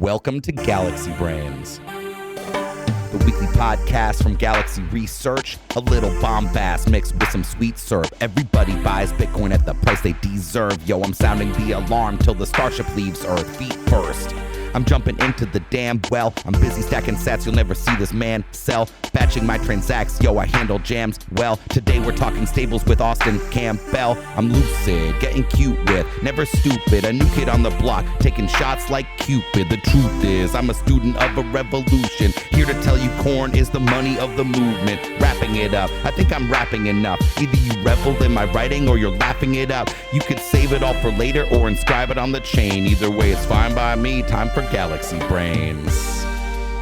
Welcome to Galaxy Brains, the weekly podcast from Galaxy Research. A little bombast mixed with some sweet syrup. Everybody buys Bitcoin at the price they deserve. Yo, I'm sounding the alarm till the starship leaves Earth. Feet first. I'm jumping into the damn well. I'm busy stacking sats, you'll never see this man sell. Batching my transacts, yo, I handle jams well. Today we're talking stables with Austin Campbell. I'm lucid, getting cute with, never stupid. A new kid on the block, taking shots like Cupid. The truth is, I'm a student of a revolution. Here to tell you corn is the money of the movement. Wrapping it up, I think I'm rapping enough. Either you revel in my writing or you're laughing it up. You could save it all for later or inscribe it on the chain. Either way, it's fine by me. Time for Galaxy Brains.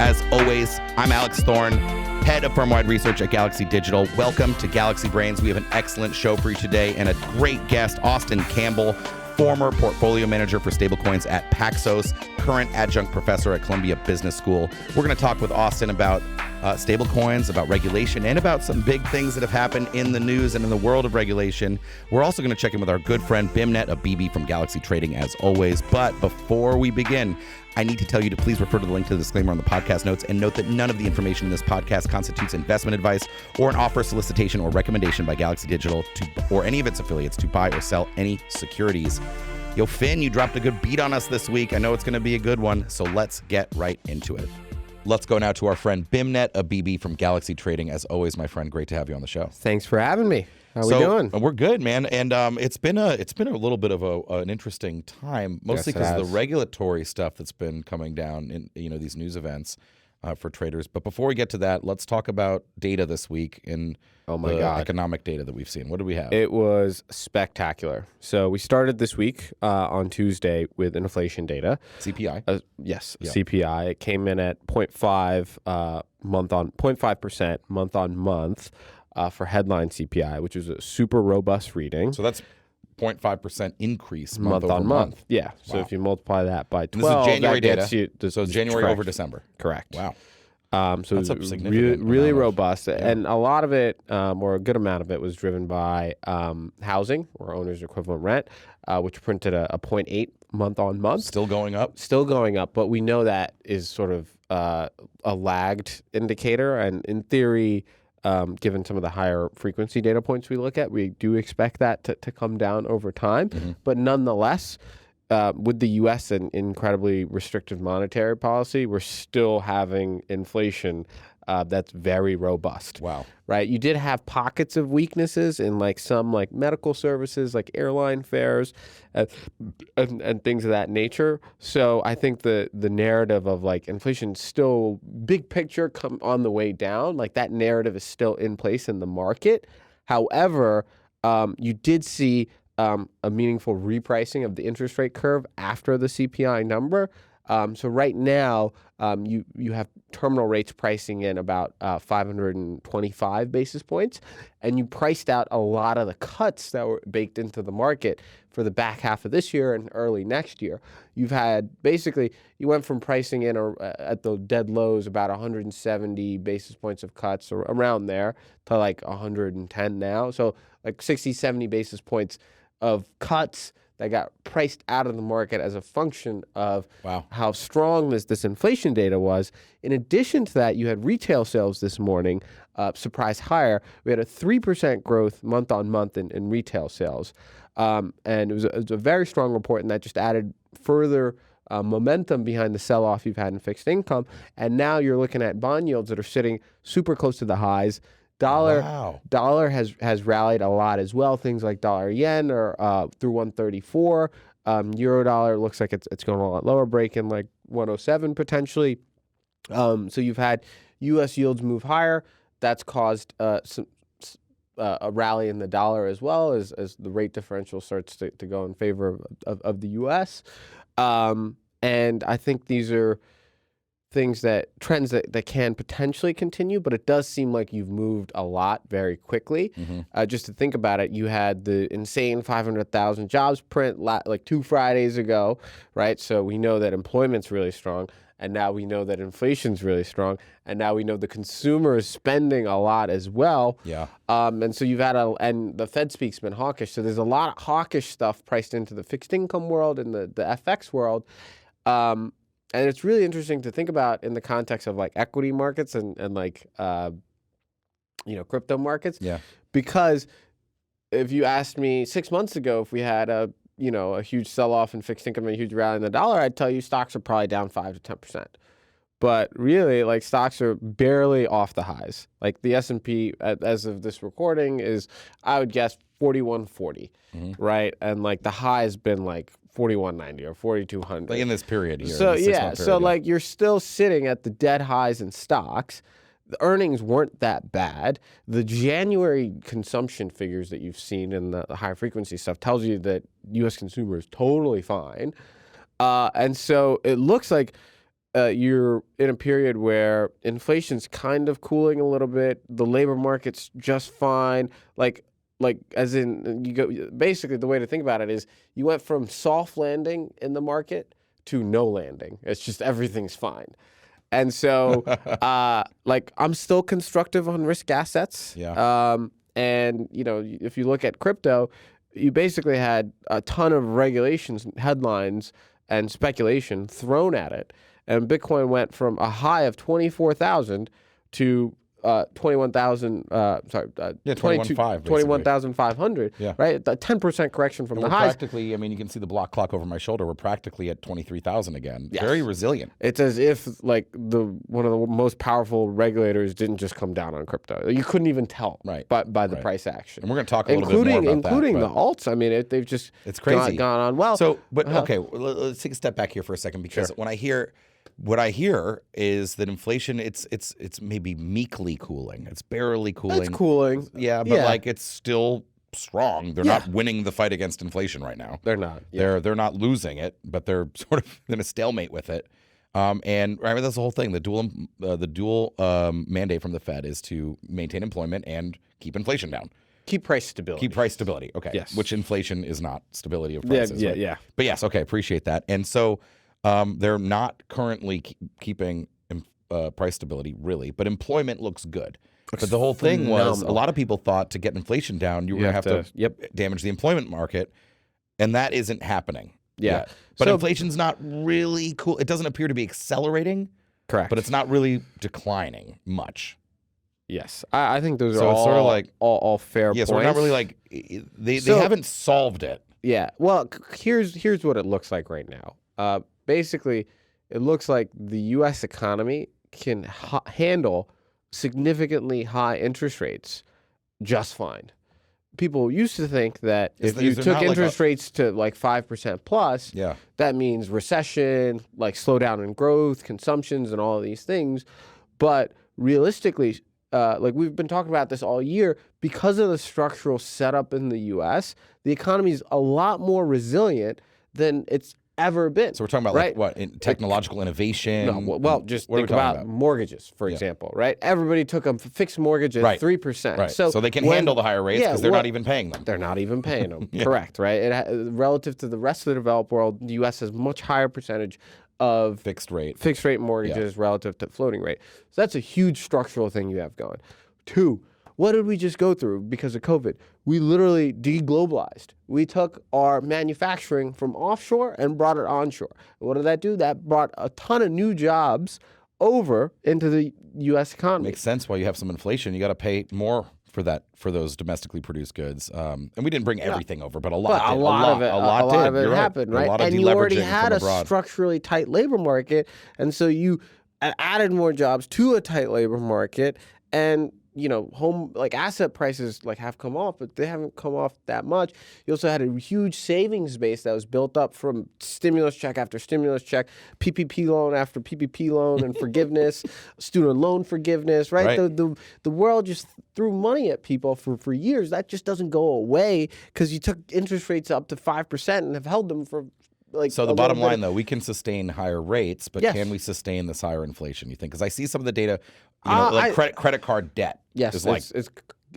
As always, I'm Alex Thorne, head of firm-wide research at Galaxy Digital. Welcome to Galaxy Brains. We have an excellent show for you today and a great guest, Austin Campbell, former portfolio manager for Stablecoins at Paxos, current adjunct professor at Columbia Business School. We're going to talk with Austin about stablecoins, about regulation, and about some big things that have happened in the news and in the world of regulation. We're also going to check in with our good friend Beimnet Abebe from Galaxy Trading, as always. But before we begin, I need to tell you to please refer to the link to the disclaimer on the podcast notes and note that none of the information in this podcast constitutes investment advice or an offer, solicitation, or recommendation by Galaxy Digital or any of its affiliates to buy or sell any securities. Yo, Finn, you dropped a good beat on us this week. I know it's going to be a good one, so let's get right into it. Let's go now to our friend Beimnet Abebe from Galaxy Trading. As always, my friend, great to have you on the show. Thanks for having me. How we doing? We're good, man. And it's been a little bit of an interesting time, mostly because of the regulatory stuff that's been coming down in these news events for traders. But before we get to that, let's talk about data this week in economic data that we've seen. What do we have? It was spectacular. So we started this week on Tuesday with inflation data. CPI. Yes, yeah. CPI. It came in at 0.5% month on month for headline CPI, which is a super robust reading. So that's 0.5% increase month on month. Yeah. Wow. So if you multiply that by 12, this is January data. So January over December. Correct. Wow. So that's it was really robust. Yeah. And a lot of it, or a good amount of it, was driven by housing, or owner's equivalent rent, which printed a 0.8 month on month. Still going up, but we know that is sort of a lagged indicator. And in theory, given some of the higher frequency data points we look at, we do expect that to come down over time. Mm-hmm. But nonetheless, with the U.S. and incredibly restrictive monetary policy, we're still having inflation that's very robust. Wow. Right? You did have pockets of weaknesses in some medical services, like airline fares and things of that nature. So I think the narrative of inflation still big picture come on the way down. That narrative is still in place in the market. However, you did see a meaningful repricing of the interest rate curve after the CPI number. So right now, you have terminal rates pricing in about 525 basis points, and you priced out a lot of the cuts that were baked into the market for the back half of this year and early next year. You've had you went from pricing in at the dead lows about 170 basis points of cuts or around there to 110 now. So 60, 70 basis points of cuts that got priced out of the market as a function of how strong this inflation data was. In addition to that, you had retail sales this morning surprise higher. We had a 3% growth month on month in retail sales. And it was a very strong report, and that just added further momentum behind the sell-off you've had in fixed income. And now you're looking at bond yields that are sitting super close to the highs. Dollar has rallied a lot as well. Things like dollar yen are through 134. Euro dollar looks like it's going a lot lower, breaking 107 potentially. So you've had U.S. yields move higher. That's caused a rally in the dollar as well as the rate differential starts to go in favor of the U.S. And I think these are trends that can potentially continue, but it does seem like you've moved a lot very quickly. Mm-hmm. Just to think about it, you had the insane 500,000 jobs print 2 Fridays ago, right? So we know that employment's really strong, and now we know that inflation's really strong, and now we know the consumer is spending a lot as well. Yeah. And so you've had and the Fed speak's been hawkish, so there's a lot of hawkish stuff priced into the fixed income world and the FX world. And it's really interesting to think about in the context of like equity markets and like, crypto markets. Yeah. Because if you asked me 6 months ago if we had a huge sell-off in fixed income and a huge rally in the dollar, I'd tell you stocks are probably down 5 to 10%. But really, like, stocks are barely off the highs. Like the S&P, as of this recording, is, I would guess, 4140, right? And like the high has been like 4190 or 4200. Like in this period here. So in the 6 month period, like you're still sitting at the dead highs in stocks. The earnings weren't that bad. The January consumption figures that you've seen in the high frequency stuff tells you that U.S. consumer is totally fine. And so it looks like you're in a period where inflation's kind of cooling a little bit. The labor market's just fine. Like as in basically the way to think about it is you went from soft landing in the market to no landing. It's just everything's fine. And so, I'm still constructive on risk assets. Yeah. And, if you look at crypto, you basically had a ton of regulations, headlines, and speculation thrown at it. And Bitcoin went from a high of 24,000 to 21,500. Yeah. Right? A 10% correction from the highs. Practically, I mean, you can see the block clock over my shoulder. We're practically at 23,000 again. Yes. Very resilient. It's as if like one of the most powerful regulators didn't just come down on crypto. You couldn't even tell by the price action. And we're going to talk a little bit more about that. Including the alts. I mean, they've just it's crazy. Gone on well. So, okay, let's take a step back here for a second because what I hear is that inflation, it's maybe meekly cooling. It's barely cooling. It's cooling. Yeah, but like it's still strong. They're not winning the fight against inflation right now. They're not. Yeah. They're not losing it, but they're sort of in a stalemate with it. And I mean, that's the whole thing. The dual mandate from the Fed is to maintain employment and keep inflation down. Keep price stability. Okay. Yes. Which inflation is not stability of prices. Yeah. Right? Yeah. But yes, okay, appreciate that. And so they're not currently keeping price stability, really, but employment looks good. But the whole thing was a lot of people thought to get inflation down, you were going to have to damage the employment market, and that isn't happening. Yeah. But inflation's not really cool. It doesn't appear to be accelerating. Correct. But it's not really declining much. Yes. I think those are all sort of like all fair points. Yeah, so we're not really like they haven't solved it. Yeah. Well, here's what it looks like right now. Basically, it looks like the U.S. economy can handle significantly high interest rates just fine. People used to think that if you took interest rates to like 5% plus, that means recession, like slowdown in growth, consumptions, and all of these things. But realistically, like we've been talking about this all year, because of the structural setup in the U.S., the economy is a lot more resilient than it's ever been. So we're talking about what technological innovation? No, well, just think about mortgages, for example, right? Everybody took a fixed mortgage at 3%. Right. So they can handle the higher rates because they're not even paying them. They're not even paying them. Correct, right? Relative to the rest of the developed world, the U.S. has much higher percentage of fixed rate mortgages relative to floating rate. So that's a huge structural thing you have going. 2, what did we just go through because of COVID? We literally deglobalized. We took our manufacturing from offshore and brought it onshore. What did that do? That brought a ton of new jobs over into the U.S. economy. Makes sense. While you have some inflation, you got to pay more for those domestically produced goods. And we didn't bring everything over, but a lot of it happened, right? And you already had a structurally tight labor market, and so you added more jobs to a tight labor market, and asset prices have come off, but they haven't come off that much. You also had a huge savings base that was built up from stimulus check after stimulus check, PPP loan after PPP loan, and forgiveness, student loan forgiveness, right? The world just threw money at people for years. That just doesn't go away because you took interest rates up to 5% and have held them for so the bottom line, though, we can sustain higher rates, but can we sustain this higher inflation, you think? Because I see some of the data, credit card debt. Yes,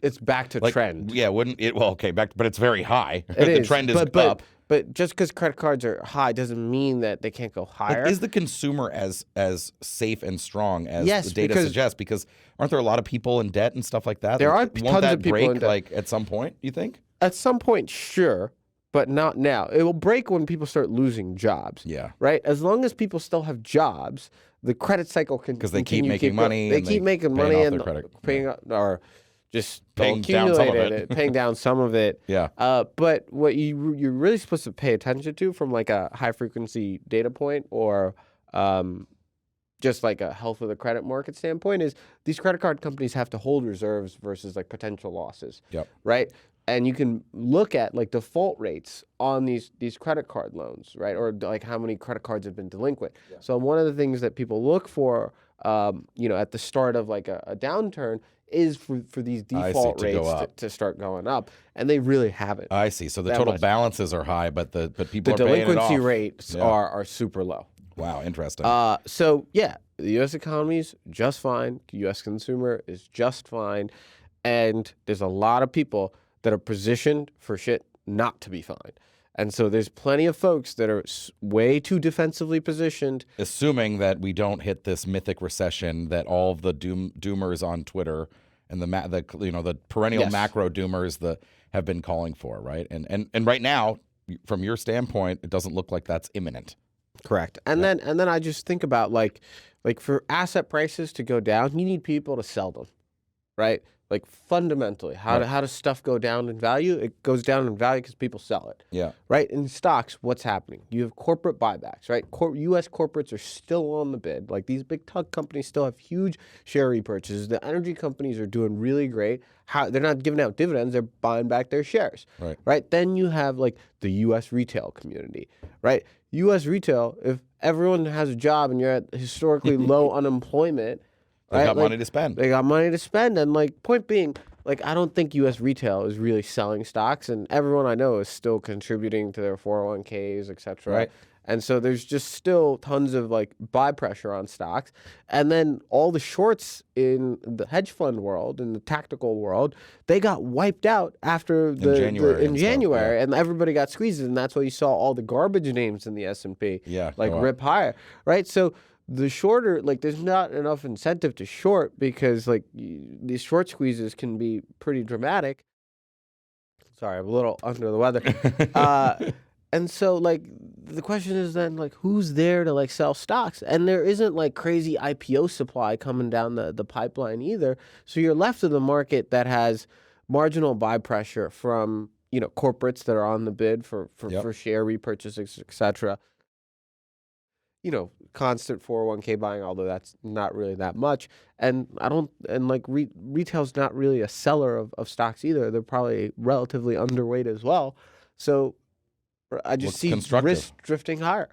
it's back to trend. Yeah, wouldn't it? Well, okay, but it's very high. The trend is up. But just because credit cards are high doesn't mean that they can't go higher. Is the consumer as safe and strong as the data suggests? Because aren't there a lot of people in debt and stuff like that? There are tons of people in debt. At some point, you think? At some point, sure. but not now. It will break when people start losing jobs. Yeah. Right? As long as people still have jobs, the credit cycle can because they keep making money. They keep making money and paying or just paying down some of it. paying down some of it. Yeah. But what you're really supposed to pay attention to from like a high frequency data point or just like a health of the credit market standpoint is these credit card companies have to hold reserves versus like potential losses. Yep. Right. And you can look at like default rates on these credit card loans, right? Or like how many credit cards have been delinquent. Yeah. So one of the things that people look for, at the start of like a downturn is for these default rates to start going up, and they really haven't. I see. So the total balances are high, but people are paying it off. The delinquency rates are super low. Wow, interesting. So yeah, the U.S. economy is just fine. The U.S. consumer is just fine, and there's a lot of people that are positioned for shit not to be fine. And so there's plenty of folks that are way too defensively positioned. Assuming that we don't hit this mythic recession that all of the doomers on Twitter and the perennial macro doomers have been calling for, right? And right now, from your standpoint, it doesn't look like that's imminent. Correct. And then I just think about like for asset prices to go down, you need people to sell them, right? Like fundamentally, how does stuff go down in value? It goes down in value because people sell it. Yeah. Right? In stocks, what's happening? You have corporate buybacks, right? U.S. corporates are still on the bid. Like these big tech companies still have huge share repurchases. The energy companies are doing really great. They're not giving out dividends. They're buying back their shares. Right. Right? Then you have like the U.S. retail community, right? U.S. retail, if everyone has a job and you're at historically low unemployment, they got money to spend. They got money to spend. And like point being, like I don't think U.S. retail is really selling stocks, and everyone I know is still contributing to their 401ks, et cetera. Right. And so there's just still tons of like buy pressure on stocks. And then all the shorts in the hedge fund world, in the tactical world, they got wiped out after in January, and everybody got squeezed, and that's why you saw all the garbage names in the S&P rip higher, right? So the shorter, like there's not enough incentive to short because like these short squeezes can be pretty dramatic. Sorry, I'm a little under the weather. And so like the question is then like who's there to like sell stocks? And there isn't like crazy IPO supply coming down the pipeline either. So you're left with a market that has marginal buy pressure from, corporates that are on the bid for share repurchases, et cetera. Constant 401k buying, although that's not really that much. And retail's not really a seller of stocks either. They're probably relatively underweight as well. So I just see risk drifting higher.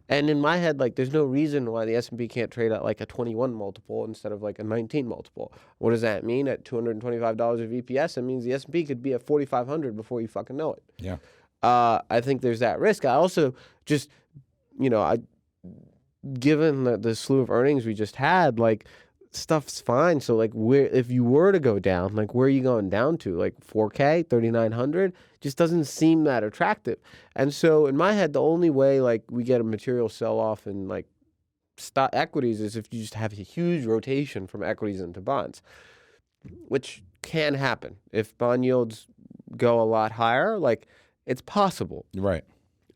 And in my head, like there's no reason why the S&P can't trade at like a 21 multiple instead of like a 19 multiple. What does that mean? At $225 of EPS, it means the S&P could be at 4,500 before you fucking know it. Yeah. I think there's that risk. I also just, given the slew of earnings we just had, like stuff's fine. So like if you were to go down, like where are you going down to? Like 4K, 3,900 just doesn't seem that attractive. And so in my head, the only way like we get a material sell off in like stock equities is if you just have a huge rotation from equities into bonds, which can happen. If bond yields go a lot higher, like it's possible. Right.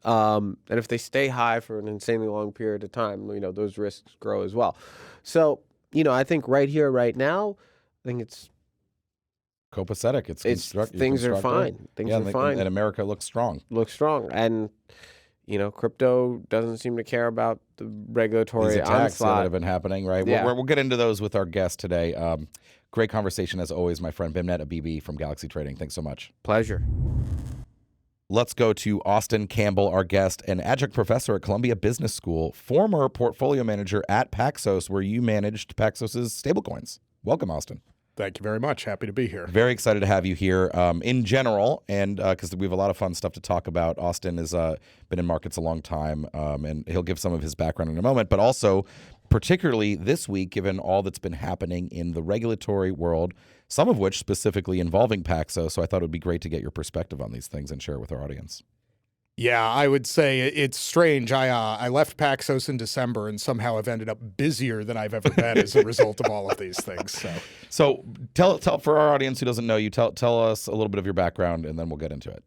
And if they stay high for an insanely long period of time, those risks grow as well. So, I think right here, right now, I think it's copacetic. Things are fine. Things are fine. And America looks strong. And, crypto doesn't seem to care about the regulatory attacks onslaught that have been happening, right? Yeah. We'll get into those with our guest today. Great conversation as always, my friend Beimnet Abebe from Galaxy Trading. Thanks so much. Pleasure. Let's go to Austin Campbell, our guest, an adjunct professor at Columbia Business School, former portfolio manager at Paxos, where you managed Paxos' stablecoins. Welcome, Austin. Thank you very much. Happy to be here. Very excited to have you here in general, and because we have a lot of fun stuff to talk about. Austin has been in markets a long time, and he'll give some of his background in a moment, but also particularly this week, given all that's been happening in the regulatory world, some of which specifically involving Paxos. So I thought it would be great to get your perspective on these things and share with our audience. Yeah, I would say it's strange. I left Paxos in December and somehow I've ended up busier than I've ever been as a result of all of these things. So tell for our audience who doesn't know you, tell us a little bit of your background and then we'll get into it.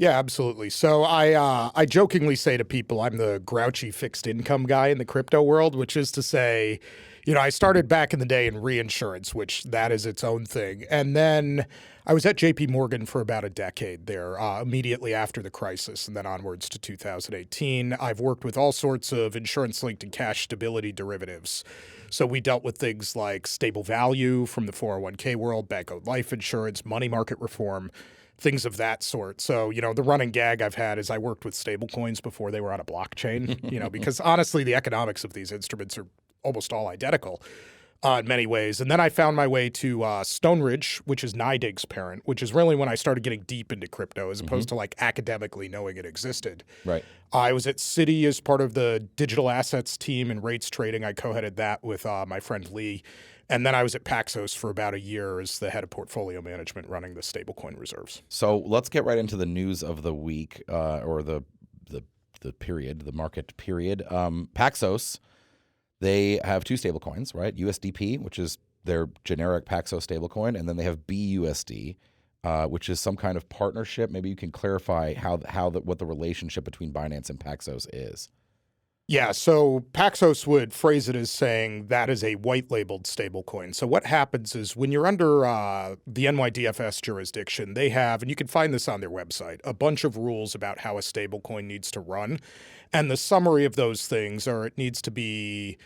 Yeah, absolutely. So I jokingly say to people I'm the grouchy fixed income guy in the crypto world, which is to say, I started back in the day in reinsurance, which that is its own thing. And then I was at JP Morgan for about a decade there, immediately after the crisis and then onwards to 2018. I've worked with all sorts of insurance-linked and cash stability derivatives. So we dealt with things like stable value from the 401k world, bank-owned life insurance, money market reform, things of that sort. So, the running gag I've had is I worked with stablecoins before they were on a blockchain, because honestly, the economics of these instruments are almost all identical in many ways. And then I found my way to Stone Ridge, which is NYDIG's parent, which is really when I started getting deep into crypto as opposed to like academically knowing it existed. Right. I was at Citi as part of the digital assets team and rates trading. I co-headed that with my friend Lee. And then I was at Paxos for about a year as the head of portfolio management running the stablecoin reserves. So let's get right into the news of the week, or the period, the market period. Paxos, they have two stablecoins, right? USDP, which is their generic Paxos stablecoin, and then they have BUSD, which is some kind of partnership. Maybe you can clarify what the relationship between Binance and Paxos is. Yeah, so Paxos would phrase it as saying that is a white-labeled stablecoin. So what happens is when you're under the NYDFS jurisdiction, they have, and you can find this on their website, a bunch of rules about how a stablecoin needs to run. And the summary of those things are it needs to be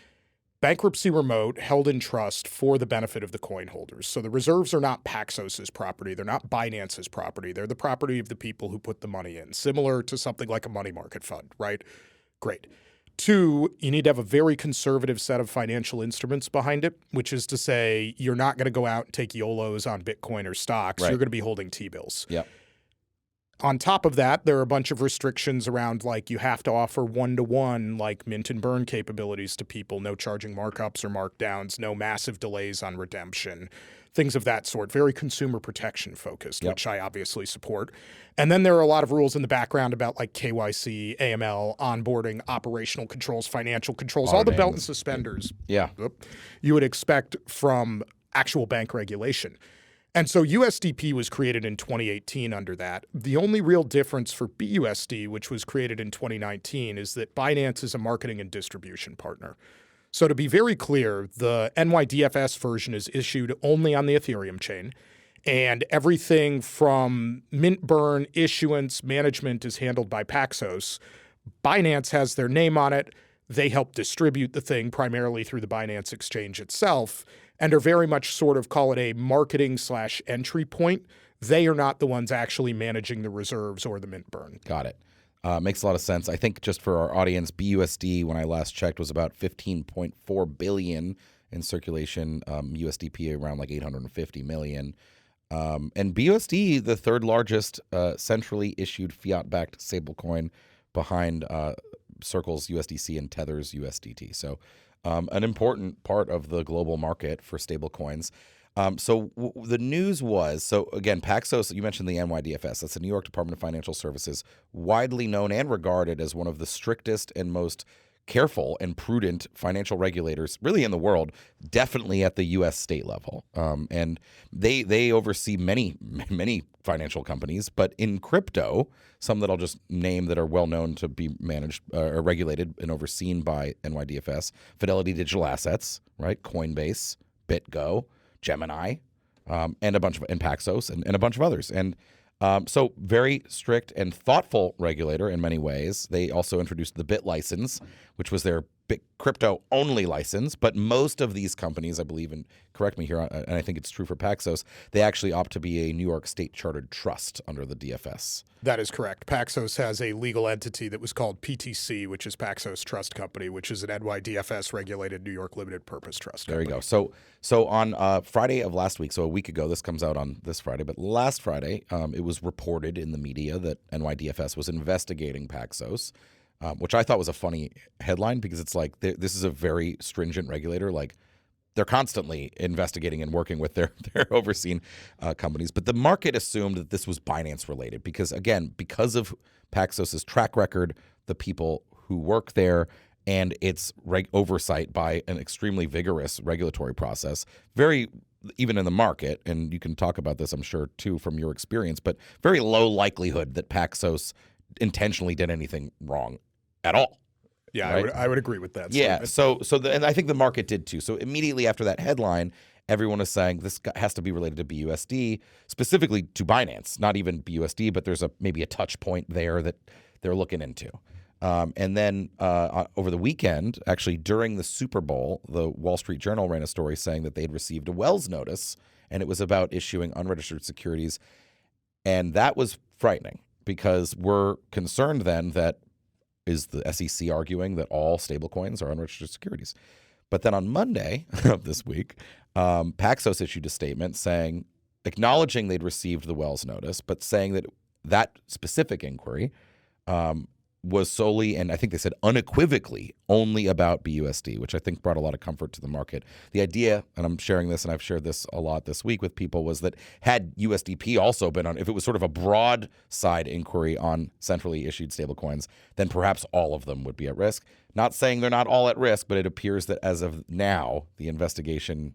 bankruptcy remote, held in trust for the benefit of the coin holders. So the reserves are not Paxos's property. They're not Binance's property. They're the property of the people who put the money in, similar to something like a money market fund, right? Great. 2, you need to have a very conservative set of financial instruments behind it, which is to say you're not going to go out and take YOLOs on Bitcoin or stocks. Right. You're going to be holding T-bills. Yep. On top of that, there are a bunch of restrictions around like you have to offer one-to-one like mint and burn capabilities to people, no charging markups or markdowns, no massive delays on redemption, things of that sort. Very consumer protection focused, Yep. which I obviously support. And then there are a lot of rules in the background about like KYC, AML, onboarding, operational controls, financial controls, all the belt and suspenders Yeah. you would expect from actual bank regulation. And so USDP was created in 2018 under that. The only real difference for BUSD, which was created in 2019, is that Binance is a marketing and distribution partner. So to be very clear, the NYDFS version is issued only on the Ethereum chain, and everything from mint burn, issuance, management is handled by Paxos. Binance has their name on it. They help distribute the thing primarily through the Binance exchange itself, and are very much sort of call it a marketing/entry point. They are not the ones actually managing the reserves or the mint burn. Got it. Makes a lot of sense. I think just for our audience, BUSD, when I last checked, was about 15.4 billion in circulation. USDP around like 850 million. And BUSD, the third largest centrally issued fiat-backed stablecoin behind Circle's USDC and Tether's USDT. So an important part of the global market for stablecoins. The news was, so again, Paxos, you mentioned the NYDFS. That's the New York Department of Financial Services, widely known and regarded as one of the strictest and most careful and prudent financial regulators really in the world, definitely at the U.S. state level. And they oversee many financial companies, but in crypto, some that I'll just name that are well known to be managed or regulated and overseen by NYDFS, Fidelity Digital Assets, right? Coinbase, BitGo, Gemini, and a bunch of Paxos and a bunch of others. And so very strict and thoughtful regulator in many ways. They also introduced the Bit license, which was their crypto only license. But most of these companies, I believe, and correct me here, and I think it's true for Paxos, they actually opt to be a New York state chartered trust under the DFS. That is correct. Paxos has a legal entity that was called PTC, which is Paxos Trust Company, which is an NYDFS regulated New York limited purpose trust company. There you go. So on Friday of last week, so a week ago, this comes out on this Friday, but last Friday, it was reported in the media that NYDFS was investigating Paxos, which I thought was a funny headline because it's like this is a very stringent regulator. Like they're constantly investigating and working with their overseen companies. But the market assumed that this was Binance related because, again, because of Paxos's track record, the people who work there, and its oversight by an extremely vigorous regulatory process, very even in the market, and you can talk about this, I'm sure, too, from your experience, but very low likelihood that Paxos intentionally did anything wrong at all. Yeah, right? I would agree with that. Yeah, statement. and I think the market did too. So immediately after that headline, everyone is saying this has to be related to BUSD, specifically to Binance, not even BUSD, but there's maybe a touch point there that they're looking into. And then over the weekend, actually during the Super Bowl, the Wall Street Journal ran a story saying that they had received a Wells notice, and it was about issuing unregistered securities. And that was frightening because we're concerned then that is the SEC arguing that all stablecoins are unregistered securities. But then on Monday of this week, Paxos issued a statement acknowledging they'd received the Wells notice, but saying that that specific inquiry was solely, and I think they said unequivocally, only about BUSD, which I think brought a lot of comfort to the market. The idea, and I'm sharing this, and I've shared this a lot this week with people, was that had USDP also been on, if it was sort of a broad side inquiry on centrally issued stablecoins, then perhaps all of them would be at risk. Not saying they're not all at risk, but it appears that as of now, the investigation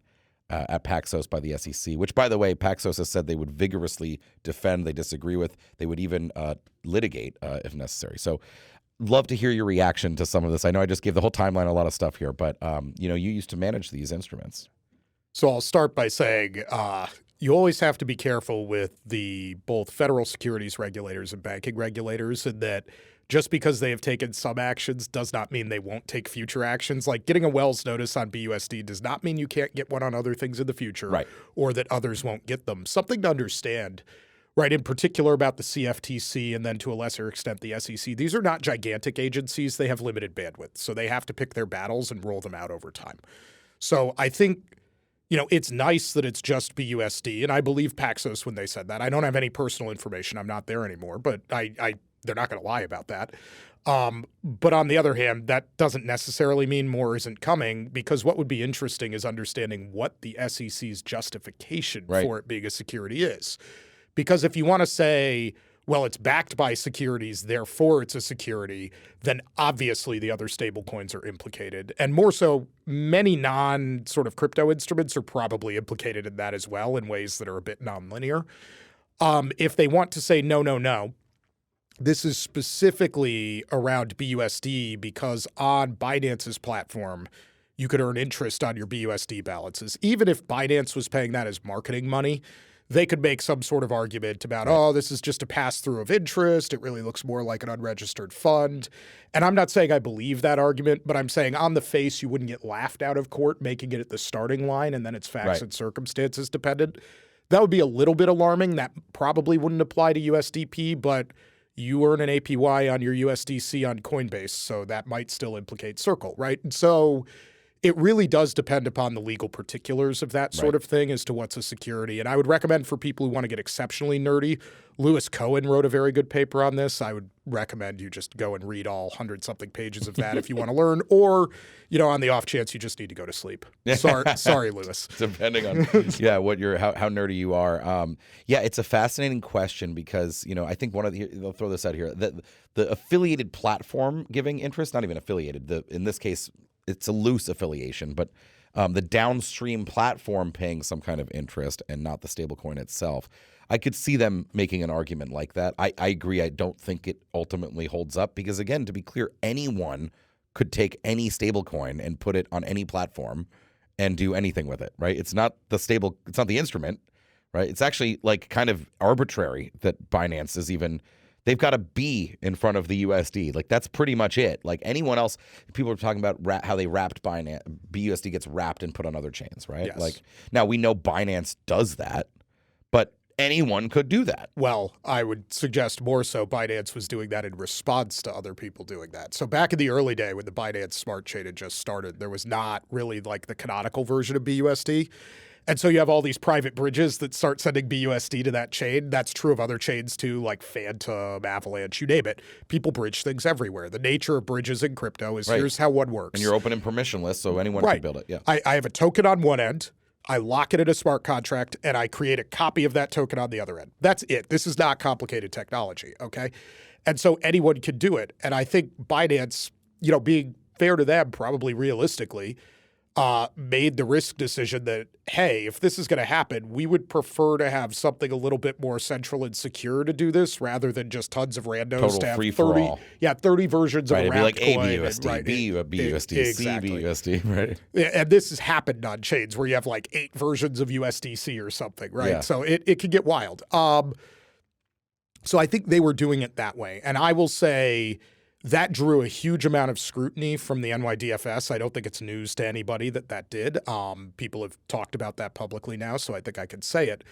at Paxos by the SEC, which, by the way, Paxos has said they would vigorously defend, they disagree with, they would even litigate if necessary. So love to hear your reaction to some of this. I know I just gave the whole timeline a lot of stuff here, but you used to manage these instruments. So I'll start by saying you always have to be careful with the both federal securities regulators and banking regulators, and that just because they have taken some actions does not mean they won't take future actions. Like getting a Wells notice on BUSD does not mean you can't get one on other things in the future, right, or that others won't get them. Something to understand, right, in particular about the CFTC and then to a lesser extent the SEC. These are not gigantic agencies. They have limited bandwidth, so they have to pick their battles and roll them out over time. So I think, it's nice that it's just BUSD, and I believe Paxos when they said that. I don't have any personal information. I'm not there anymore, but they're not going to lie about that. But on the other hand, that doesn't necessarily mean more isn't coming, because what would be interesting is understanding what the SEC's justification for it being a security is. Because if you want to say, well, it's backed by securities, therefore it's a security, then obviously the other stablecoins are implicated. And more so, many non-sort of crypto instruments are probably implicated in that as well in ways that are a bit nonlinear. If they want to say, no, this is specifically around BUSD because on Binance's platform, you could earn interest on your BUSD balances. Even if Binance was paying that as marketing money, they could make some sort of argument about, this is just a pass-through of interest. It really looks more like an unregistered fund. And I'm not saying I believe that argument, but I'm saying on the face, you wouldn't get laughed out of court making it at the starting line, and then it's facts and circumstances dependent. That would be a little bit alarming. That probably wouldn't apply to USDP, but you earn an APY on your USDC on Coinbase, so that might still implicate Circle, right? And so it really does depend upon the legal particulars of that sort of thing as to what's a security. And I would recommend for people who want to get exceptionally nerdy, Lewis Cohen wrote a very good paper on this. I would recommend you just go and read all 100-something pages of that if you want to learn, or, on the off chance you just need to go to sleep. Sorry, Lewis. Depending on how nerdy you are. It's a fascinating question because, I think they'll throw this out here, that the affiliated platform giving interest, not even affiliated, in this case, it's a loose affiliation, but the downstream platform paying some kind of interest and not the stablecoin itself. I could see them making an argument like that. I agree. I don't think it ultimately holds up because, again, to be clear, anyone could take any stablecoin and put it on any platform and do anything with it, right? It's not the instrument, right? It's actually like kind of arbitrary that Binance is even. They've got a B in front of the USD. Like, that's pretty much it. Like, anyone else, people are talking about how they wrapped Binance. BUSD gets wrapped and put on other chains, right? Yes. Like, now we know Binance does that, but anyone could do that. Well, I would suggest more so Binance was doing that in response to other people doing that. So back in the early day when the Binance Smart Chain had just started, there was not really like the canonical version of BUSD. And so you have all these private bridges that start sending BUSD to that chain. That's true of other chains too, like Phantom, Avalanche, you name it. People bridge things everywhere. The nature of bridges in crypto is here's how one works. And you're open and permissionless, so anyone can build it. Yeah. I have a token on one end. I lock it in a smart contract, and I create a copy of that token on the other end. That's it. This is not complicated technology, okay? And so anyone can do it. And I think Binance, being fair to them, probably realistically, made the risk decision that, hey, if this is going to happen, we would prefer to have something a little bit more central and secure to do this rather than just tons of randos Total to have free for 30, all. 30 versions of a It'd be wrapped like coin. ABUSD, BUSD, exactly. CBUSD, right? And this has happened on chains where you have like 8 versions of USDC or something, right? Yeah. So it can get wild. So I think they were doing it that way. And I will say that drew a huge amount of scrutiny from the NYDFS. I don't think it's news to anybody that did. People have talked about that publicly now, so I think I can say it.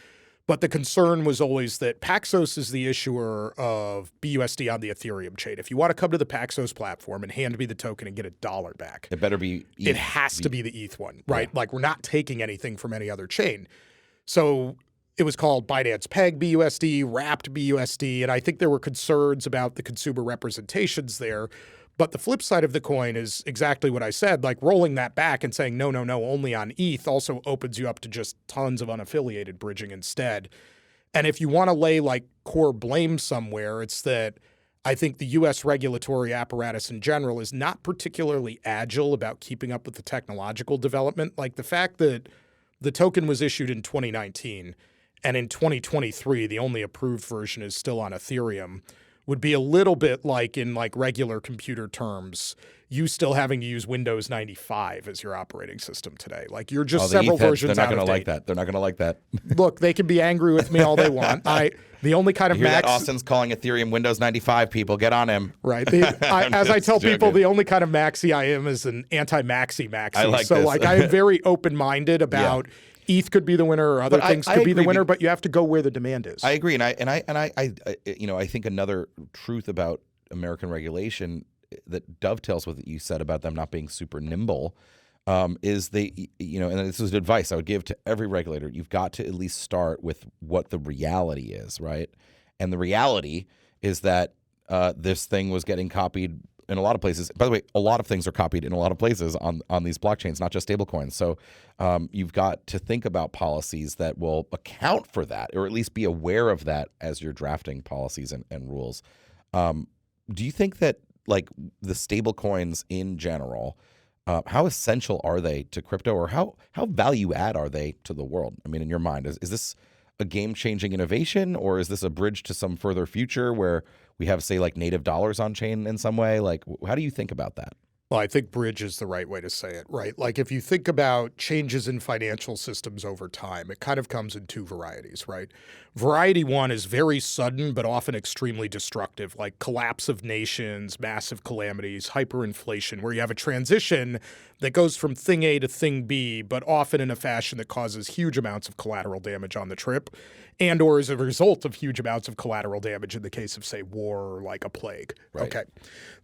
But the concern was always that Paxos is the issuer of BUSD on the Ethereum chain. If you want to come to the Paxos platform and hand me the token and get $1 back, It better be ETH. it has to be the ETH one, right? Like we're not taking anything from any other chain. So it was called Binance Peg BUSD, Wrapped BUSD, and I think there were concerns about the consumer representations there. But the flip side of the coin is exactly what I said, like rolling that back and saying, no, only on ETH also opens you up to just tons of unaffiliated bridging instead. And if you want to lay like core blame somewhere, it's that I think the US regulatory apparatus in general is not particularly agile about keeping up with the technological development. Like the fact that the token was issued in 2019 and in 2023, the only approved version is still on Ethereum, would be a little bit like in like regular computer terms, you still having to use Windows 95 as your operating system today. Like you're just several versions They're not out going of to date. like that. They're not going to like that. Look, they can be angry with me all they want. The only kind of You hear max that? Austin's calling Ethereum Windows 95. People, get on him. right. As I tell people, joking. the only kind of maxi I am is an anti-maxi maxi. I like so this. like I am very open-minded about ETH could be the winner or other But things I could be the agree. winner, but you have to go where the demand is. I agree, and I think another truth about American regulation that dovetails with what you said about them not being super nimble is and this is advice I would give to every regulator. You've got to at least start with what the reality is, right? And the reality is that this thing was getting copied in a lot of places. By the way, a lot of things are copied in a lot of places on these blockchains, not just stablecoins. So you've got to think about policies that will account for that, or at least be aware of that as you're drafting policies and rules. Do you think that like the stablecoins in general, how essential are they to crypto, or how value add are they to the world? I mean, in your mind, is this a game-changing innovation, or is this a bridge to some further future where we have, say, like native dollars on chain in some way? Like, how do you think about that? Well, I think bridge is the right way to say it, right? Like if you think about changes in financial systems over time, it kind of comes in 2 varieties, right? Variety 1 is very sudden, but often extremely destructive, like collapse of nations, massive calamities, hyperinflation, where you have a transition that goes from thing A to thing B, but often in a fashion that causes huge amounts of collateral damage on the trip, and or as a result of huge amounts of collateral damage in the case of, say, war or like a plague. Right. Okay.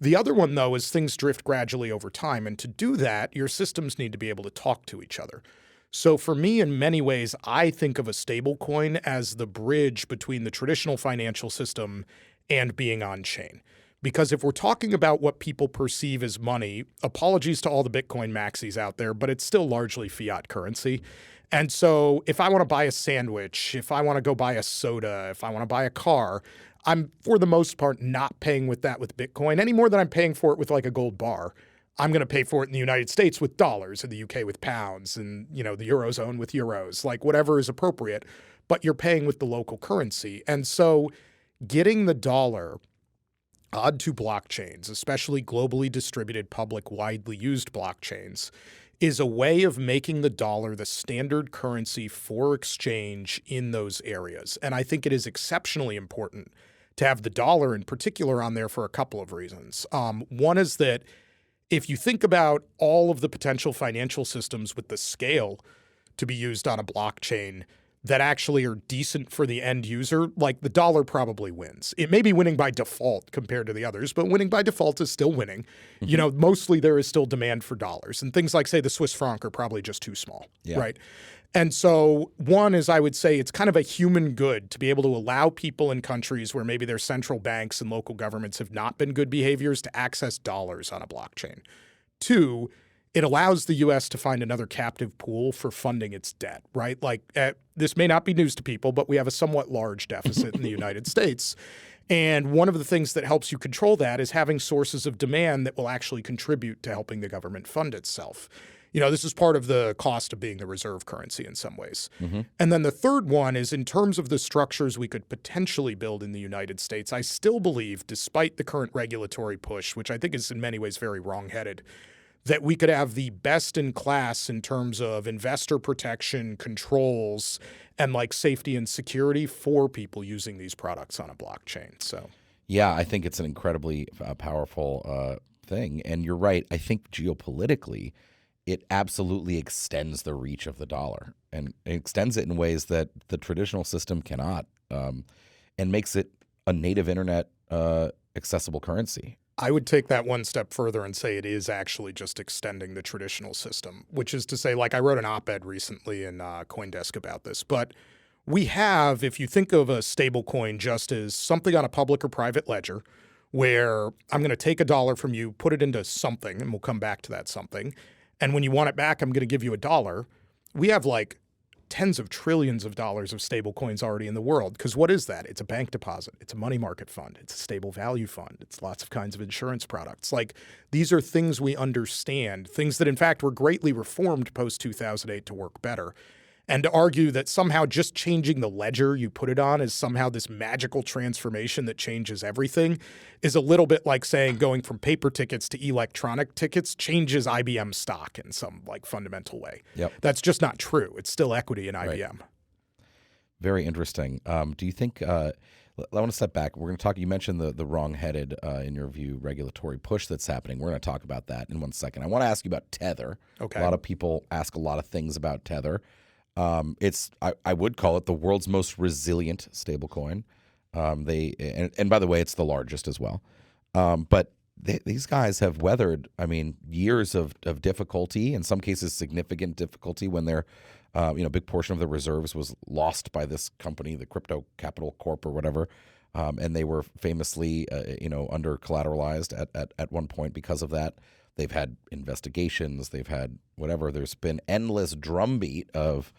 The other one, though, is things drift gradually over time. And to do that, your systems need to be able to talk to each other. So for me, in many ways, I think of a stablecoin as the bridge between the traditional financial system and being on chain. Because if we're talking about what people perceive as money, apologies to all the Bitcoin maxis out there, but it's still largely fiat currency. And so if I want to buy a sandwich, if I want to go buy a soda, if I want to buy a car, I'm for the most part not paying with that with Bitcoin any more than I'm paying for it with like a gold bar. I'm going to pay for it in the United States with dollars, in the UK with pounds, and the Eurozone with euros, like whatever is appropriate, but you're paying with the local currency. And so getting the dollar onto blockchains, especially globally distributed, public, widely used blockchains, is a way of making the dollar the standard currency for exchange in those areas. And I think it is exceptionally important to have the dollar in particular on there for a couple of reasons. One is that if you think about all of the potential financial systems with the scale to be used on a blockchain that actually are decent for the end user, like the dollar probably wins. It may be winning by default compared to the others, but winning by default is still winning. Mostly there is still demand for dollars, and things like, say, the Swiss franc are probably just too small, right? And so one is, I would say, it's kind of a human good to be able to allow people in countries where maybe their central banks and local governments have not been good behaviors to access dollars on a blockchain. 2, it allows the U.S. to find another captive pool for funding its debt, right? Like this may not be news to people, but we have a somewhat large deficit in the United States. And one of the things that helps you control that is having sources of demand that will actually contribute to helping the government fund itself. this is part of the cost of being the reserve currency in some ways. Mm-hmm. And then the third one is in terms of the structures we could potentially build in the United States, I still believe, despite the current regulatory push, which I think is in many ways very wrongheaded, that we could have the best in class in terms of investor protection, controls, and like safety and security for people using these products on a blockchain. So, yeah, I think it's an incredibly powerful thing. And you're right. I think geopolitically, it absolutely extends the reach of the dollar, and it extends it in ways that the traditional system cannot, and makes it a native internet accessible currency. I would take that one step further and say it is actually just extending the traditional system, which is to say, like I wrote an op-ed recently in CoinDesk about this, but we have, if you think of a stablecoin just as something on a public or private ledger where I'm going to take $1 from you, put it into something, and we'll come back to that something, and when you want it back, I'm going to give you $1. We have like tens of trillions of dollars of stable coins already in the world. Because what is that? It's a bank deposit. It's a money market fund. It's a stable value fund. It's lots of kinds of insurance products. Like these are things we understand, things that in fact were greatly reformed post 2008 to work better. And to argue that somehow just changing the ledger you put it on is somehow this magical transformation that changes everything is a little bit like saying going from paper tickets to electronic tickets changes IBM stock in some like fundamental way. Yep. That's just not true. It's still equity in IBM. Right. Very interesting. Do you think I want to step back. We're going to talk. You mentioned the wrong-headed, in your view, regulatory push that's happening. We're going to talk about that in 1 second. I want to ask you about Tether. Okay. A lot of people ask a lot of things about Tether. I would call it the world's most resilient stablecoin. And by the way, it's the largest as well. But these guys have weathered, years of difficulty, in some cases significant difficulty when their, a big portion of the reserves was lost by this company, the Crypto Capital Corp or whatever. And they were famously, under collateralized at one point because of that. They've had investigations. They've had whatever. There's been endless drumbeat of,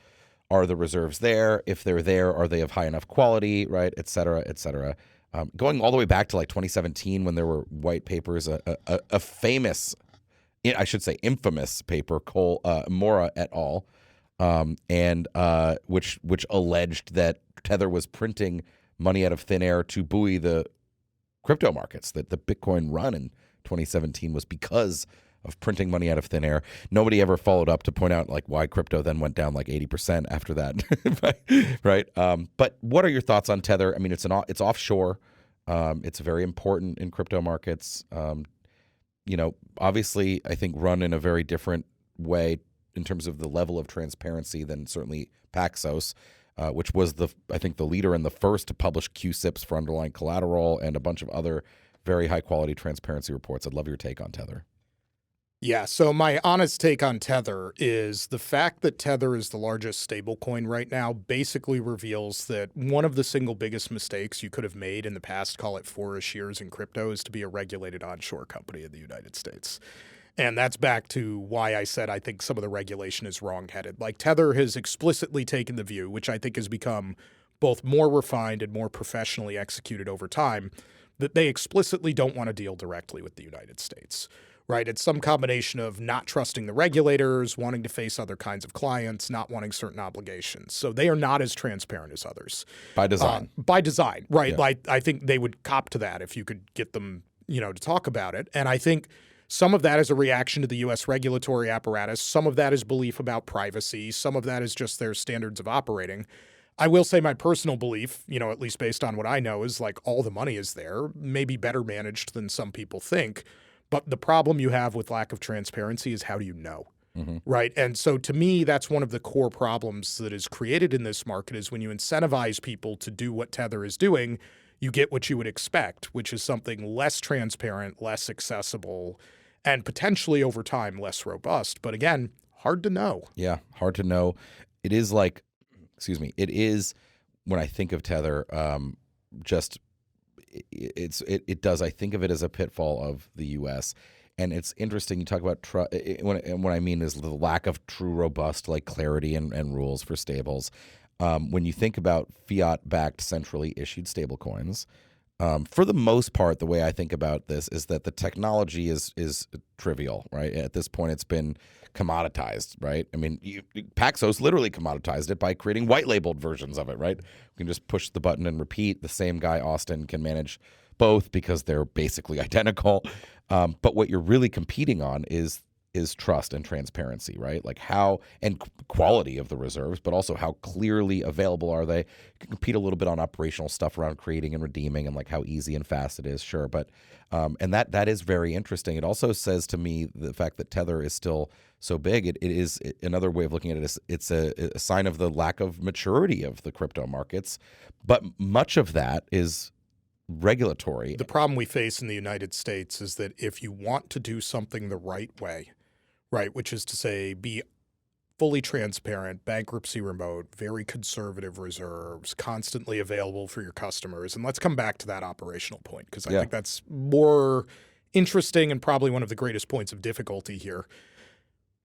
are the reserves there? If they're there, are they of high enough quality, right? Et cetera, et cetera. Going all the way back to like 2017 when there were white papers, a famous, I should say infamous paper, Mora et al., which alleged that Tether was printing money out of thin air to buoy the crypto markets, that the Bitcoin run in 2017 was because of printing money out of thin air. Nobody ever followed up to point out like why crypto then went down like 80% after that, right? But what are your thoughts on Tether? It's offshore. It's very important in crypto markets. Obviously, I think run in a very different way in terms of the level of transparency than certainly Paxos, which was the leader and the first to publish QSIPs for underlying collateral and a bunch of other very high quality transparency reports. I'd love your take on Tether. Yeah, so my honest take on Tether is the fact that Tether is the largest stablecoin right now basically reveals that one of the single biggest mistakes you could have made in the past, call it 4-ish years in crypto, is to be a regulated onshore company in the United States. And that's back to why I said I think some of the regulation is wrong-headed. Like Tether has explicitly taken the view, which I think has become both more refined and more professionally executed over time, that they explicitly don't want to deal directly with the United States, right? It's some combination of not trusting the regulators, wanting to face other kinds of clients, not wanting certain obligations. So they are not as transparent as others. By design. By design, right? Yeah. Like I think they would cop to that if you could get them, to talk about it. And I think some of that is a reaction to the U.S. regulatory apparatus. Some of that is belief about privacy. Some of that is just their standards of operating. I will say my personal belief, at least based on what I know, is like all the money is there, maybe better managed than some people think. But the problem you have with lack of transparency is how do you know, right? And so to me, that's one of the core problems that is created in this market is when you incentivize people to do what Tether is doing, you get what you would expect, which is something less transparent, less accessible, and potentially over time less robust. But again, hard to know. Yeah, hard to know. It is like, it is when I think of Tether, I think of it as a pitfall of the U.S. And it's interesting. You talk about what I mean is the lack of true robust like clarity and rules for stables. When you think about fiat-backed centrally issued stablecoins, For the most part, the way I think about this is that the technology is trivial, right? At this point, it's been commoditized, right? I mean, Paxos literally commoditized it by creating white-labeled versions of it, right? You can just push the button and repeat. The same guy, Austin, can manage both because they're basically identical. But what you're really competing on is trust and transparency, right? Like how and quality of the reserves, but also how clearly available are they. You can compete a little bit on operational stuff around creating and redeeming and like how easy and fast it is, sure. But and that is very interesting. It also says to me the fact that Tether is still so big. It is another way of looking at it is it's a sign of the lack of maturity of the crypto markets. But much of that is regulatory. The problem we face in the United States is that if you want to do something the right way, right, which is to say be fully transparent, bankruptcy remote, very conservative reserves, constantly available for your customers. And let's come back to that operational point because I think that's more interesting and probably one of the greatest points of difficulty here.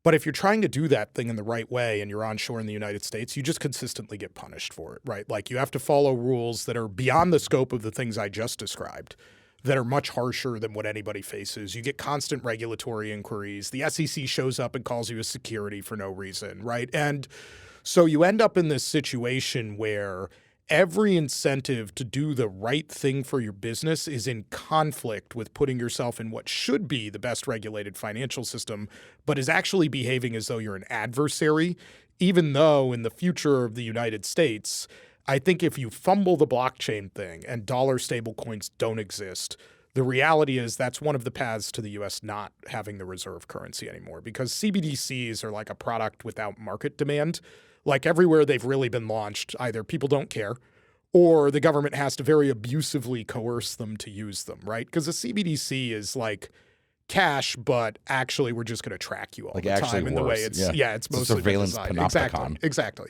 But if you're trying to do that thing in the right way and you're onshore in the United States, you just consistently get punished for it, right? Like you have to follow rules that are beyond the scope of the things I just described, that are much harsher than what anybody faces. You get constant regulatory inquiries. The SEC shows up and calls you a security for no reason, right? And so you end up in this situation where every incentive to do the right thing for your business is in conflict with putting yourself in what should be the best regulated financial system, but is actually behaving as though you're an adversary, even though in the future of the United States, I think if you fumble the blockchain thing and dollar stablecoins don't exist, the reality is that's one of the paths to the U.S. not having the reserve currency anymore because CBDCs are like a product without market demand. Like everywhere they've really been launched, either people don't care or the government has to very abusively coerce them to use them, right? Because a CBDC is like cash, but actually we're just going to track you all the time in the way it's it's mostly surveillance panopticon. Exactly.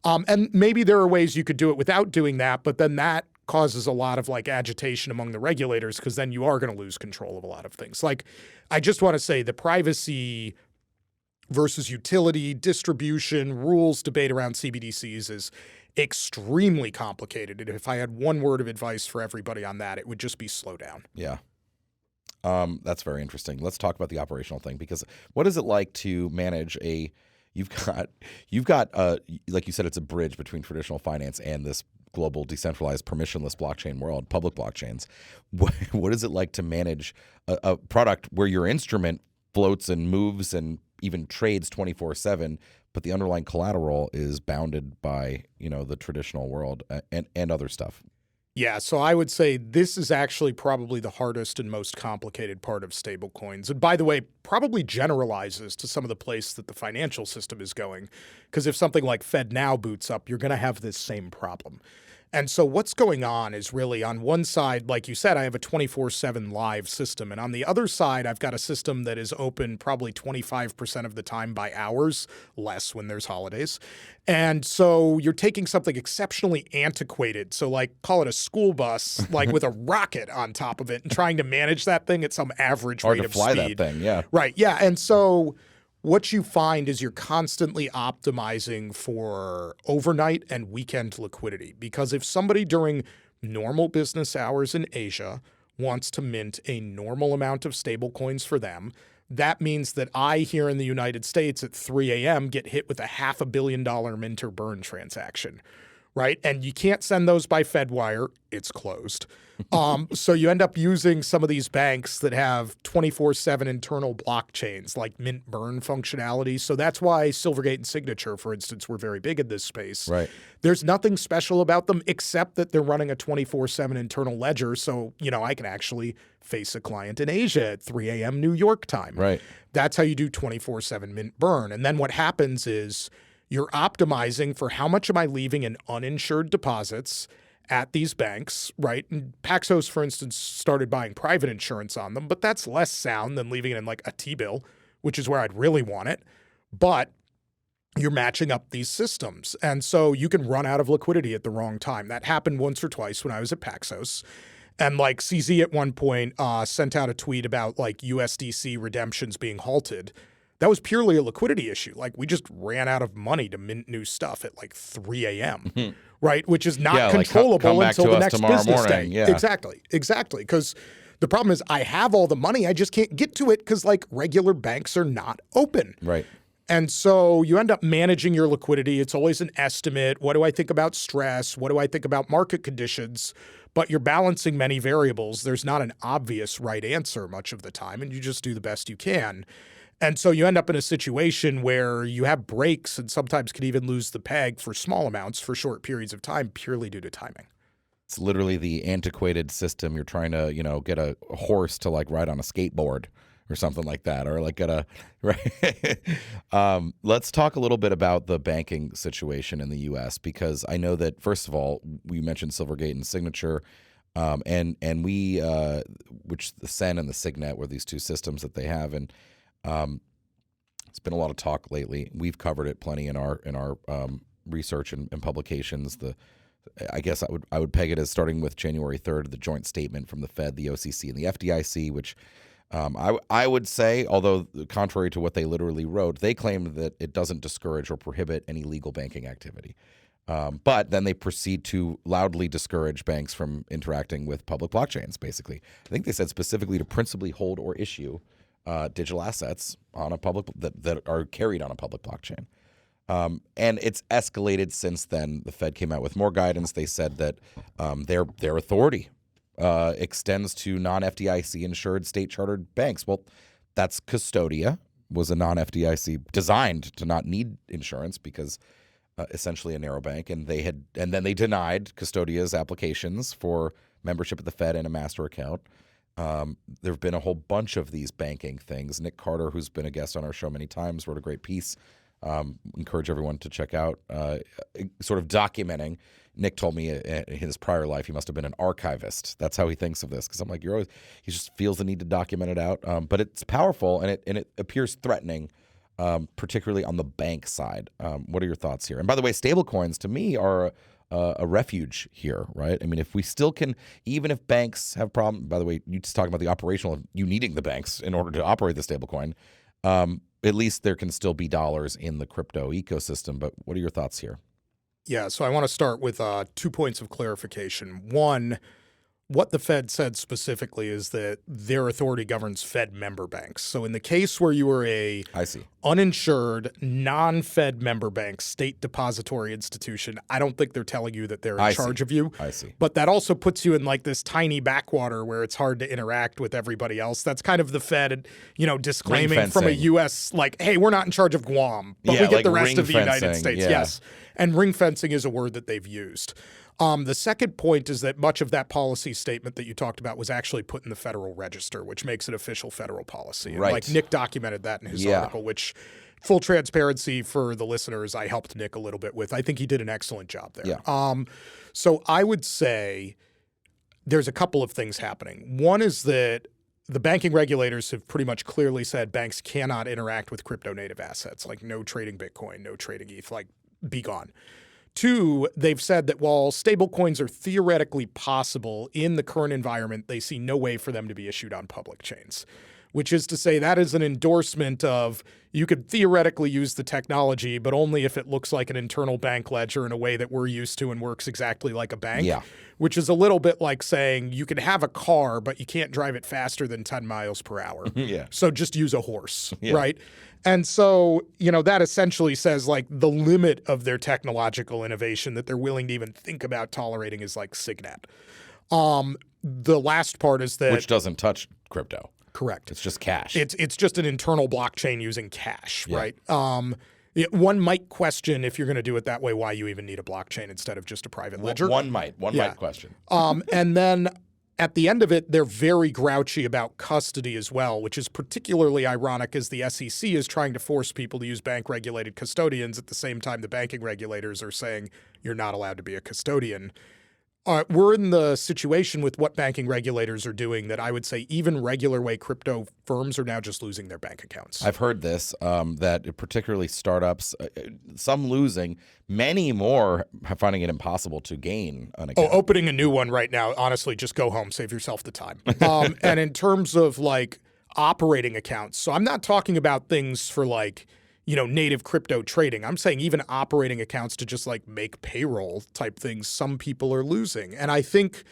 And maybe there are ways you could do it without doing that, but then that causes a lot of like agitation among the regulators because then you are going to lose control of a lot of things. Like I just want to say the privacy versus utility, distribution, rules debate around CBDCs is extremely complicated. And if I had one word of advice for everybody on that, it would just be slow down. Yeah. That's very interesting. Let's talk about the operational thing because what is it like to manage you've got like you said, it's a bridge between traditional finance and this global decentralized permissionless blockchain world, public blockchains. What is it like to manage a product where your instrument floats and moves and even trades 24/7, but the underlying collateral is bounded by, the traditional world and other stuff? Yeah, so I would say this is actually probably the hardest and most complicated part of stablecoins. And by the way, probably generalizes to some of the place that the financial system is going. Because if something like FedNow boots up, you're going to have this same problem. And so what's going on is really on one side, like you said, I have a 24/7 live system. And on the other side, I've got a system that is open probably 25% of the time by hours, less when there's holidays. And so you're taking something exceptionally antiquated. So like call it a school bus, like with a rocket on top of it and trying to manage that thing at some average rate of speed. Hard to fly that thing, yeah. Right, yeah. And so what you find is you're constantly optimizing for overnight and weekend liquidity. Because if somebody during normal business hours in Asia wants to mint a normal amount of stable coins for them, that means that I here in the United States at 3 a.m. get hit with a $500 million mint or burn transaction, right? And you can't send those by FedWire. It's closed. So you end up using some of these banks that have 24/7 internal blockchains like mint burn functionality. So that's why Silvergate and Signature, for instance, were very big in this space. Right. There's nothing special about them except that they're running a 24/7 internal ledger. So, I can actually face a client in Asia at 3 a.m. New York time. Right. That's how you do 24/7 mint burn. And then what happens is you're optimizing for how much am I leaving in uninsured deposits at these banks, right? And Paxos, for instance, started buying private insurance on them, but that's less sound than leaving it in like a T-bill, which is where I'd really want it. But you're matching up these systems. And so you can run out of liquidity at the wrong time. That happened once or twice when I was at Paxos. And like CZ at one point sent out a tweet about like USDC redemptions being halted. that was purely a liquidity issue. Like, we just ran out of money to mint new stuff at like 3 a.m., right? Which is not controllable come back until to the us next tomorrow business morning. day. Yeah. Exactly. Because the problem is I have all the money. I just can't get to it because like regular banks are not open. Right. And so you end up managing your liquidity. It's always an estimate. What do I think about stress? What do I think about market conditions? But you're balancing many variables. There's not an obvious right answer much of the time, and you just do the best you can. And so you end up in a situation where you have breaks and sometimes can even lose the peg for small amounts for short periods of time purely due to timing. It's literally the antiquated system. You're trying to, get a horse to like ride on a skateboard or something like that, or like get a right. Let's talk a little bit about the banking situation in the U.S. because I know that first of all, we mentioned Silvergate and Signature, and we which the SEN and the Signet were these two systems that they have, and it's been a lot of talk lately. We've covered it plenty in our research and publications. I guess I would peg it as starting with January 3rd, the joint statement from the Fed, the OCC, and the FDIC, which I would say, although contrary to what they literally wrote, they claimed that it doesn't discourage or prohibit any legal banking activity. But then they proceed to loudly discourage banks from interacting with public blockchains, basically. I think they said specifically to principally hold or issue digital assets on a public that are carried on a public blockchain. And it's escalated since then. The Fed came out with more guidance. They said that their authority extends to non-FDIC insured state chartered banks. Well, that's Custodia, was a non-FDIC designed to not need insurance because essentially a narrow bank, and then they denied Custodia's applications for membership at the Fed and a master account. There have been a whole bunch of these banking things. Nick Carter, who's been a guest on our show many times, wrote a great piece. Encourage everyone to check out, sort of documenting. Nick told me in his prior life he must have been an archivist. That's how he thinks of this. Because I'm like, he just feels the need to document it out. But it's powerful and it appears threatening, particularly on the bank side. What are your thoughts here? And by the way, stablecoins to me are a refuge here, right? I mean, if we still can, even if banks have problems. By the way, you just talking about the operational of you needing the banks in order to operate the stablecoin. At least there can still be dollars in the crypto ecosystem. But what are your thoughts here? Yeah, so I want to start with 2 points of clarification. One, what the Fed said specifically is that their authority governs Fed member banks. So in the case where you were a uninsured, non-Fed member bank, state depository institution, I don't think they're telling you that they're in charge of you. I see. But that also puts you in like this tiny backwater where it's hard to interact with everybody else. That's kind of the Fed, disclaiming from a U.S. like, hey, we're not in charge of Guam, but we get like the rest of the United ring-fencing, States. yeah. Yes. And ring fencing is a word that they've used. The second point is that much of that policy statement that you talked about was actually put in the Federal Register, which makes it official federal policy. And right. like Nick documented that in his article, which, full transparency for the listeners, I helped Nick a little bit with. I think he did an excellent job there. Yeah. So I would say there's a couple of things happening. One is that the banking regulators have pretty much clearly said banks cannot interact with crypto native assets, like no trading Bitcoin, no trading ETH, like be gone. Two, they've said that while stablecoins are theoretically possible in the current environment, they see no way for them to be issued on public chains, which is to say that is an endorsement of you could theoretically use the technology, but only if it looks like an internal bank ledger in a way that we're used to and works exactly like a bank, which is a little bit like saying you can have a car, but you can't drive it faster than 10 miles per hour. So just use a horse, right? And so, that essentially says like the limit of their technological innovation that they're willing to even think about tolerating is like Signet. The last part is that— Which doesn't touch crypto. Correct. It's just cash. It's just an internal blockchain using cash, right? One might question if you're going to do it that way, why you even need a blockchain instead of just a private ledger. One might question. And then at the end of it, they're very grouchy about custody as well, which is particularly ironic as the SEC is trying to force people to use bank-regulated custodians at the same time the banking regulators are saying you're not allowed to be a custodian. We're in the situation with what banking regulators are doing that I would say even regular way crypto firms are now just losing their bank accounts. I've heard this, that particularly startups, some losing, many more finding it impossible to gain an account. Opening a new one right now, honestly, just go home, save yourself the time. And in terms of like operating accounts. So I'm not talking about things for like, native crypto trading. I'm saying even operating accounts to just like make payroll type things, some people are losing. And I think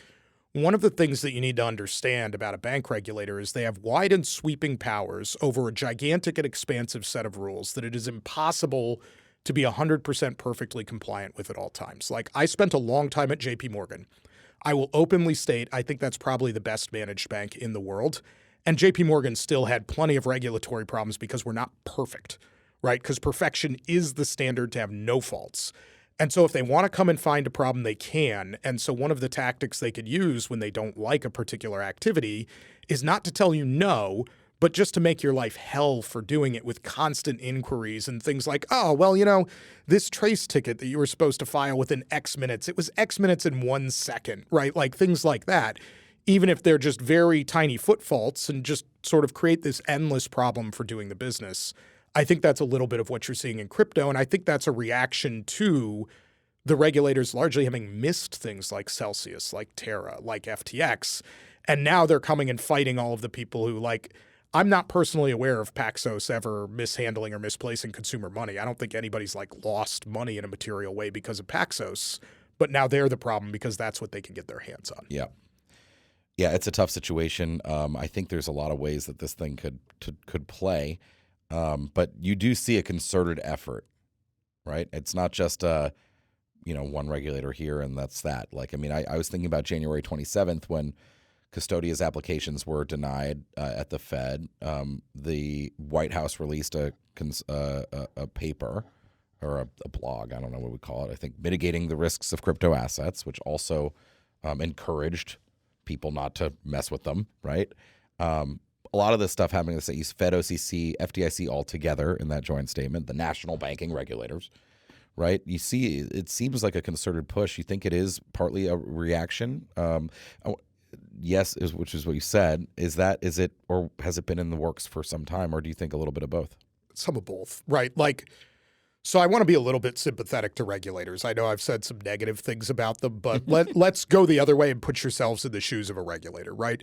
one of the things that you need to understand about a bank regulator is they have wide and sweeping powers over a gigantic and expansive set of rules that it is impossible to be 100% perfectly compliant with at all times. Like, I spent a long time at JP Morgan. I will openly state I think that's probably the best managed bank in the world. And JP Morgan still had plenty of regulatory problems because we're not perfect, right? Because perfection is the standard to have no faults. And so if they want to come and find a problem, they can. And so one of the tactics they could use when they don't like a particular activity is not to tell you no, but just to make your life hell for doing it with constant inquiries and things like, oh, well, this trace ticket that you were supposed to file within X minutes, it was X minutes in 1 second, right? Like things like that, even if they're just very tiny foot faults and just sort of create this endless problem for doing the business. I think that's a little bit of what you're seeing in crypto, and I think that's a reaction to the regulators largely having missed things like Celsius, like Terra, like FTX, and now they're coming and fighting all of the people who, like, I'm not personally aware of Paxos ever mishandling or misplacing consumer money. I don't think anybody's, like, lost money in a material way because of Paxos, but now they're the problem because that's what they can get their hands on. Yeah. Yeah, it's a tough situation. I think there's a lot of ways that this thing could play. But you do see a concerted effort, right? It's not just one regulator here and that's that. Like, I mean, I was thinking about January 27th when Custodia's applications were denied at the Fed. The White House released a paper or a blog, I don't know what we call it, I think, mitigating the risks of crypto assets, which also encouraged people not to mess with them, right? A lot of this stuff happening, you Fed, OCC, FDIC all together in that joint statement, the national banking regulators, right? You see, it seems like a concerted push. You think it is partly a reaction? Yes, which is what you said. Is it, or has it been in the works for some time, or do you think a little bit of both? Some of both, right? Like, so I want to be a little bit sympathetic to regulators. I know I've said some negative things about them, but let's go the other way and put yourselves in the shoes of a regulator, right?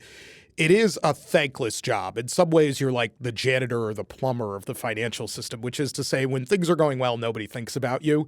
It is a thankless job. In some ways, you're like the janitor or the plumber of the financial system, which is to say when things are going well, nobody thinks about you.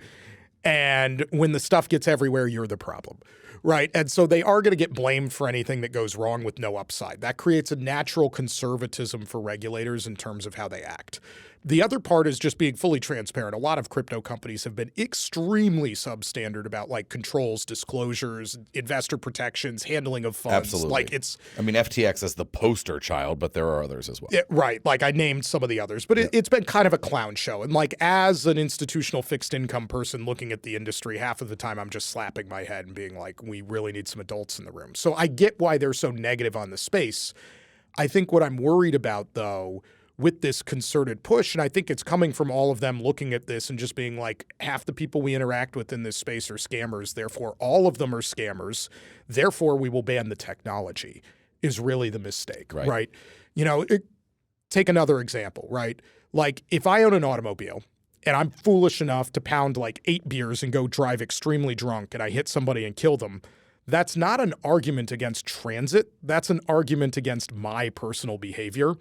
And when the stuff gets everywhere, you're the problem, right? And so they are going to get blamed for anything that goes wrong with no upside. That creates a natural conservatism for regulators in terms of how they act. The other part is just being fully transparent. A lot of crypto companies have been extremely substandard about like controls, disclosures, investor protections, handling of funds. Absolutely. Like FTX is the poster child, but there are others as well. Right. Like I named some of the others, but it's been kind of a clown show. And like as an institutional fixed income person looking at the industry, half of the time I'm just slapping my head and being like, we really need some adults in the room. So I get why they're so negative on the space. I think what I'm worried about though, with this concerted push, and I think it's coming from all of them looking at this and just being like, half the people we interact with in this space are scammers, therefore all of them are scammers, therefore we will ban the technology, is really the mistake, right? Take another example, right? Like if I own an automobile and I'm foolish enough to pound like 8 beers and go drive extremely drunk and I hit somebody and kill them, that's not an argument against transit, that's an argument against my personal behavior.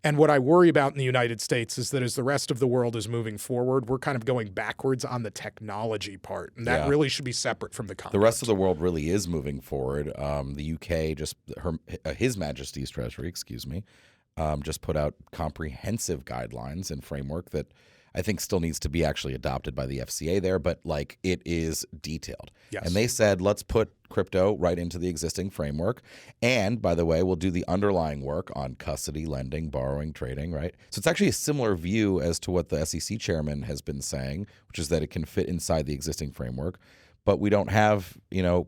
And what I worry about in the United States is that as the rest of the world is moving forward, we're kind of going backwards on the technology part. And that really should be separate from the conduct. The rest of the world really is moving forward. The UK, His Majesty's Treasury, just put out comprehensive guidelines and framework that I think still needs to be actually adopted by the FCA there, but like it is detailed. Yes. And they said, let's put crypto right into the existing framework. And by the way, we'll do the underlying work on custody, lending, borrowing, trading, right? So it's actually a similar view as to what the SEC chairman has been saying, which is that it can fit inside the existing framework. But we don't have,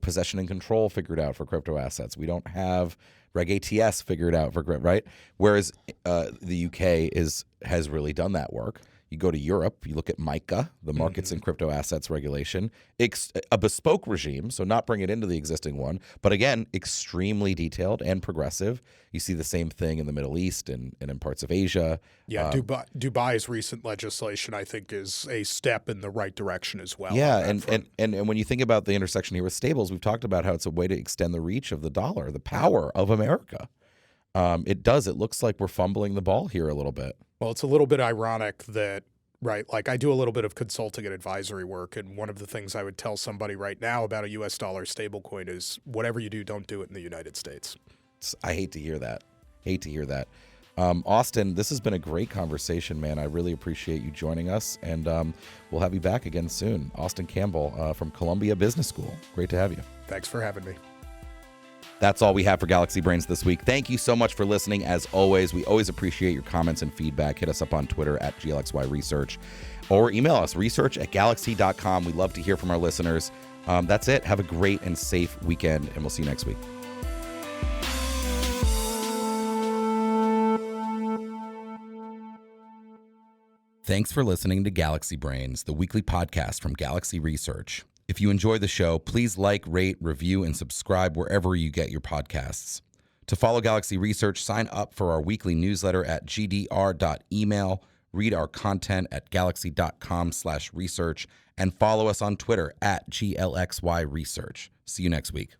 possession and control figured out for crypto assets. We don't have Reg ATS figured out for right? Whereas the UK has really done that work. You go to Europe, you look at MiCA, the Markets and Crypto Assets Regulation, a bespoke regime, so not bring it into the existing one, but again, extremely detailed and progressive. You see the same thing in the Middle East and in parts of Asia. Yeah, Dubai's recent legislation, I think, is a step in the right direction as well. Yeah, and when you think about the intersection here with stables, we've talked about how it's a way to extend the reach of the dollar, the power of America. It does. It looks like we're fumbling the ball here a little bit. Well, it's a little bit ironic that, right, like I do a little bit of consulting and advisory work, and one of the things I would tell somebody right now about a US dollar stablecoin is whatever you do, don't do it in the United States. I hate to hear that. Austin, this has been a great conversation, man. I really appreciate you joining us, and we'll have you back again soon. Austin Campbell from Columbia Business School. Great to have you. Thanks for having me. That's all we have for Galaxy Brains this week. Thank you so much for listening. As always, we always appreciate your comments and feedback. Hit us up on Twitter at GLXY Research or email us research@galaxy.com. We love to hear from our listeners. That's it. Have a great and safe weekend, and we'll see you next week. Thanks for listening to Galaxy Brains, the weekly podcast from Galaxy Research. If you enjoy the show, please like, rate, review, and subscribe wherever you get your podcasts. To follow Galaxy Research, sign up for our weekly newsletter at gdr.email, read our content at galaxy.com/research, and follow us on Twitter at GLXY Research. See you next week.